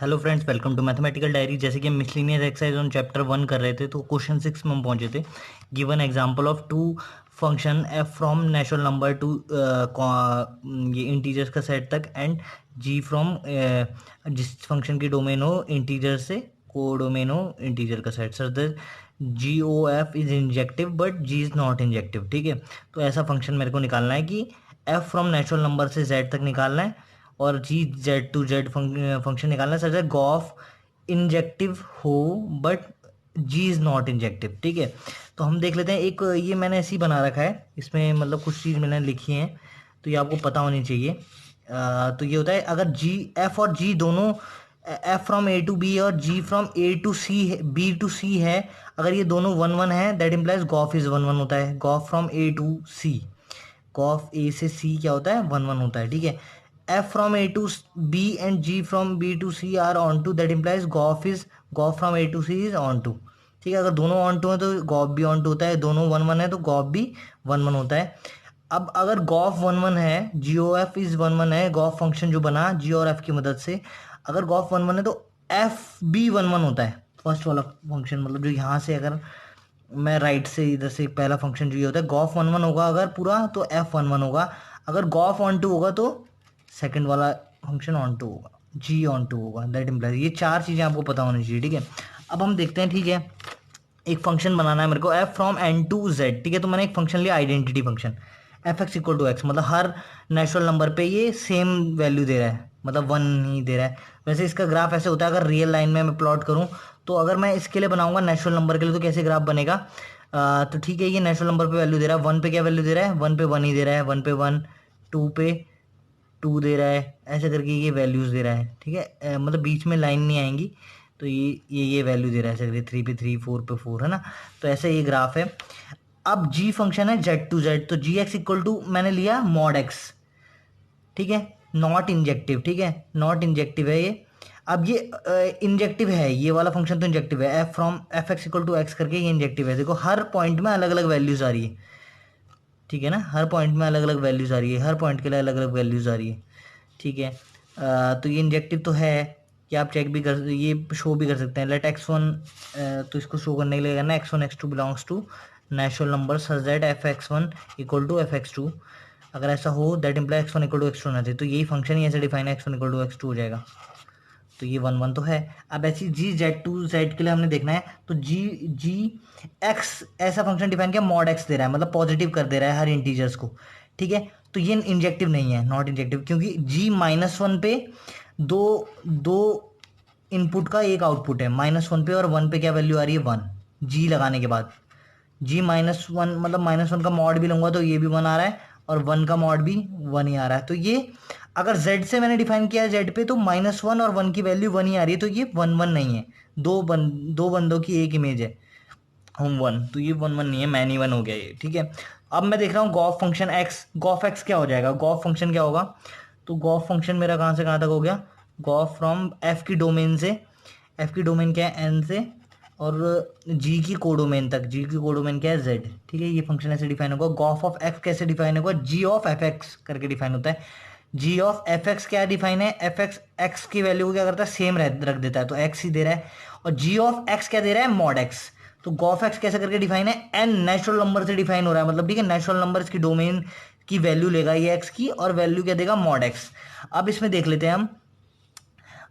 Hello friends, welcome to mathematical diary. जैसे कि हम मिसलिनियस एक्सरसाइज ऑन चैप्टर 1 कर रहे थे, तो क्वेश्चन 6 में हम पहुंचे थे। Given example of two function f from natural number to ये इंटीजर्स का सेट तक एंड जी फ्रॉम जिस फंक्शन की डोमेन हो इंटीजर से को डोमेन हो इंटीजर का set. Sir the g O F is injective but g is not injective. ठीक है, तो ऐसा फंक्शन मेरे को निकालना है कि एफ फ्रॉम नेचुरल नंबर से जेड तक निकालना है और g Z to Z function निकालना है सच दैट गॉफ इंजेक्टिव हो but g is not injective. ठीक है, तो हम देख लेते हैं। एक ये मैंने ऐसे ही बना रखा है, इसमें मतलब कुछ चीज़ मैंने लिखी है तो ये आपको पता होनी चाहिए। तो ये होता है अगर जी एफ और जी दोनों F from A to B और G from A to C B to C है, अगर ये दोनों वन वन है that implies gof is one one होता है। Gof from A to C, gof A से सी क्या होता है, वन वन होता है। ठीक है, f from A to B and g from B to C are onto, that implies g o f from A to C is onto. ठीक है, अगर दोनों ऑन टू है तो गॉफ भी ऑन टू होता है, दोनों वन वन है तो गॉफ भी वन वन होता है। अब अगर गॉफ वन वन है, G O F is one one है, गॉफ फंक्शन जो बना जी और एफ की मदद से, अगर गॉफ वन वन है तो एफ भी वन वन होता है। फर्स्ट वाला फंक्शन मतलब जो यहाँ से, अगर मैं राइट से इधर से पहला फंक्शन जो ये होता है गॉफ वन वन होगा अगर पूरा, तो एफ वन वन होगा। अगर गॉफ ऑन टू होगा तो सेकंड वाला फंक्शन ऑन टू होगा, जी ऑन टू होगा। दैट इम्प्लाइज ये चार चीज़ें आपको पता होनी चाहिए। ठीक है, अब हम देखते हैं। ठीक है, एक फंक्शन बनाना है मेरे को f from N to Z. ठीक है, तो मैंने एक फंक्शन लिया identity function, f x equal to x, मतलब हर नेचुरल नंबर पे ये सेम वैल्यू दे रहा है, मतलब वन ही दे रहा है। वैसे इसका ग्राफ ऐसे होता है, अगर रियल लाइन में मैं प्लॉट करूँ तो अगर मैं इसके लिए बनाऊंगा नेचुरल नंबर के लिए तो कैसे ग्राफ बनेगा। तो ठीक है, ये नेचुरल नंबर पे वैल्यू दे रहा है, वन पे क्या वैल्यू दे रहा है, वन पे वन ही दे रहा है, वन पे वन, टू पे टू दे रहा है, ऐसे करके ये वैल्यूज़ दे रहा है। ठीक है, मतलब बीच में लाइन नहीं आएंगी, तो ये वैल्यू दे रहा है ऐसे करके, थ्री पे थ्री, फोर पे फोर, है ना। तो ऐसे ये ग्राफ है। अब जी फंक्शन है जेड टू जेड, तो जी एक्स इक्वल टू मैंने लिया मॉड एक्स। ठीक है, नॉट इंजेक्टिव। ठीक है, नॉट इंजेक्टिव है ये। अब ये इंजेक्टिव है, ये वाला फंक्शन तो इंजेक्टिव है, f from f x equal to x करके ये इंजेक्टिव है। देखो हर पॉइंट में अलग अलग वैल्यूज आ रही है। ठीक है ना, हर पॉइंट में अलग अलग वैल्यूज आ रही है, हर पॉइंट के लिए अलग अलग वैल्यूज आ रही है। ठीक है, तो ये इंजेक्टिव तो है, कि आप चेक भी कर, ये शो भी कर सकते हैं। लेट एक्स वन, तो इसको शो करने के लिए करना x one x two belongs to natural number such that f x one equal to f x two. अगर ऐसा हो that implies x one equal to x two होना चाहिए, तो यही फंक्शन ही ऐसे डिफाइन है, x one equal to x two हो जाएगा। तो ये वन वन तो है। अब ऐसी जी जेड टू जेड के लिए हमने देखना है, तो जी जी एक्स ऐसा फंक्शन डिफाइन किया, मॉड एक्स दे रहा है, मतलब पॉजिटिव कर दे रहा है हर इंटीजर्स को। ठीक है, तो ये इंजेक्टिव नहीं है, नॉट इंजेक्टिव, क्योंकि जी माइनस वन पे दो दो इनपुट का एक आउटपुट है, माइनस वन पे और वन पे क्या वैल्यू आ रही है, वन, जी लगाने के बाद। जी माइनस वन मतलब माइनस वन का मॉड भी लूंगा तो ये भी वन आ रहा है, और वन का मॉड भी वन ही आ रहा है। तो ये अगर z से मैंने डिफाइन किया है z पे, तो माइनस वन और वन की वैल्यू वन ही आ रही है, तो ये वन वन नहीं है। दो बंदों की एक इमेज है, हम वन, तो ये वन वन नहीं है, मैनी वन हो गया ये। ठीक है, अब मैं देख रहा हूँ g o f function x, g o f x क्या हो जाएगा, गॉफ फंक्शन क्या होगा। तो गॉफ फंक्शन मेरा कहाँ से कहाँ तक हो गया, गॉफ फ्रॉम एफ की डोमेन से, एफ की डोमेन क्या है एन से, और जी की कोडोमेन तक, जी की कोडोमेन क्या है जेड। ठीक है, ये फंक्शन ऐसे डिफाइन होगा। गॉफ ऑफ एक्स कैसे डिफाइन होगा, जी ऑफ एफ एक्स करके डिफाइन होता है। जी ऑफ एफ एक्स क्या डिफाइन है, एफ एक्स एक्स की वैल्यू को क्या करता है, सेम रख देता है, तो एक्स ही दे रहा है। और जी ऑफ एक्स क्या दे रहा है, मॉड एक्स। तो गॉफ एक्स कैसे करके डिफाइन है, एन नेचुरल नंबर से डिफाइन हो रहा है, मतलब ठीक है, नेचुरल नंबर की डोमेन की वैल्यू लेगा ये एक्स की, और वैल्यू क्या देगा, मॉड एक्स। अब इसमें देख लेते हैं हम,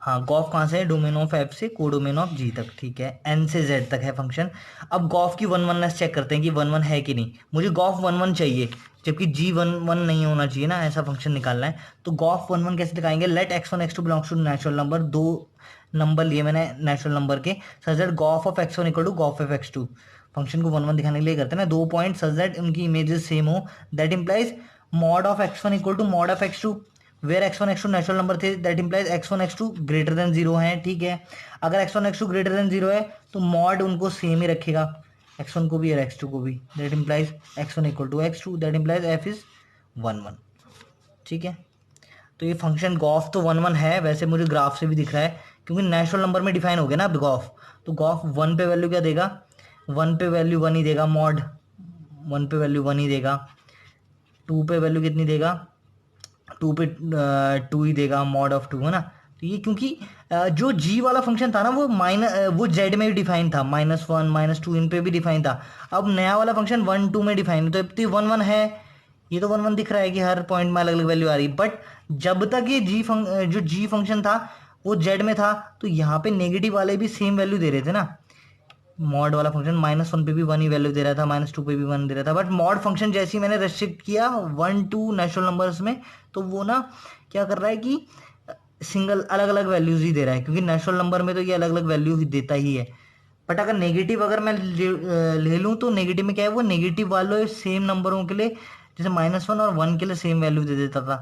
हाँ गॉफ कहाँ से है, डोमेन ऑफ एफ से कोडोमेन ऑफ जी तक। ठीक है, एन से जेड तक है फंक्शन। अब गॉफ की वन वननेस चेक करते हैं कि वन वन है कि नहीं। मुझे गॉफ वन वन चाहिए, जबकि जी वन वन नहीं होना चाहिए ना, ऐसा फंक्शन निकालना है। तो गॉफ वन वन कैसे दिखाएंगे, let x one x two belongs to natural number, दो नंबर लिए मैंने नेचुरल नंबर के, such that g o f of x one equal to g o f of x two. Function को वन वन दिखाने के लिए करते हैं ना, दो पॉइंट सच दैट उनकी इमेजेस सेम हो, that implies mod of x one equal to mod of x two, where x one x two natural number थे, that implies x one x two greater than zero है। ठीक है, अगर x one x two greater than zero है तो mod उनको same ही रखेगा, x one को भी और एक्स टू को भी, that implies x one equal to x two, that implies f is one one. ठीक है, तो ये फंक्शन गॉफ तो वन वन है, वैसे मुझे ग्राफ से भी दिख रहा है, क्योंकि नेचुरल नंबर में डिफाइन हो गया ना अब गॉफ। तो गॉफ वन पे वैल्यू क्या देगा, वन पे वैल्यू वन ही देगा, मॉड वन पे वैल्यू वन ही देगा, टू पे वैल्यू कितनी देगा, टू पे टू ही देगा, मॉड ऑफ टू, है ना। तो ये क्योंकि जो जी वाला फंक्शन था ना वो जेड में भी डिफाइन था, -1 -2 इन पे भी डिफाइन था। अब नया वाला फंक्शन 1 2 में डिफाइन है, तो ये 1 1 है, ये तो 1 1 दिख रहा है कि हर पॉइंट में अलग अलग वैल्यू आ रही है। बट जब तक ये जो जी फंक्शन था वो जेड में था, तो यहाँ पे नेगेटिव वाले भी सेम वैल्यू दे रहे थे ना। मॉड वाला फंक्शन -1 पे भी 1 ही वैल्यू दे रहा था, -2 पे भी 1 दे रहा था। बट मॉड फंक्शन जैसे ही मैंने रेस्ट्रिक्ट किया 1 2 नेचुरल नंबर्स में, तो वो ना क्या कर रहा है कि सिंगल अलग अलग वैल्यूज ही दे रहा है, क्योंकि नेचुरल नंबर में तो ये अलग अलग वैल्यू ही देता ही है। बट अगर नेगेटिव अगर मैं ले लूँ, तो नेगेटिव में क्या है, वो नेगेटिव वालों सेम नंबरों के लिए जैसे -1 और 1 के लिए सेम वैल्यू दे देता था।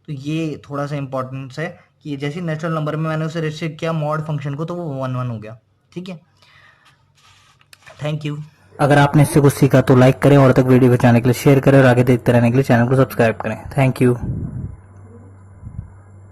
तो ये थोड़ा सा इंपॉर्टेंस है कि जैसे नेचुरल नंबर में मैंने उसे रेस्ट्रिक्ट किया मॉड फंक्शन को, तो वो 1 1 हो गया। ठीक है, थैंक यू। अगर आपने इससे कुछ सीखा तो लाइक करें और तक वीडियो बचाने के लिए शेयर करें और आगे देखते रहने के लिए चैनल को सब्सक्राइब करें। Thank you.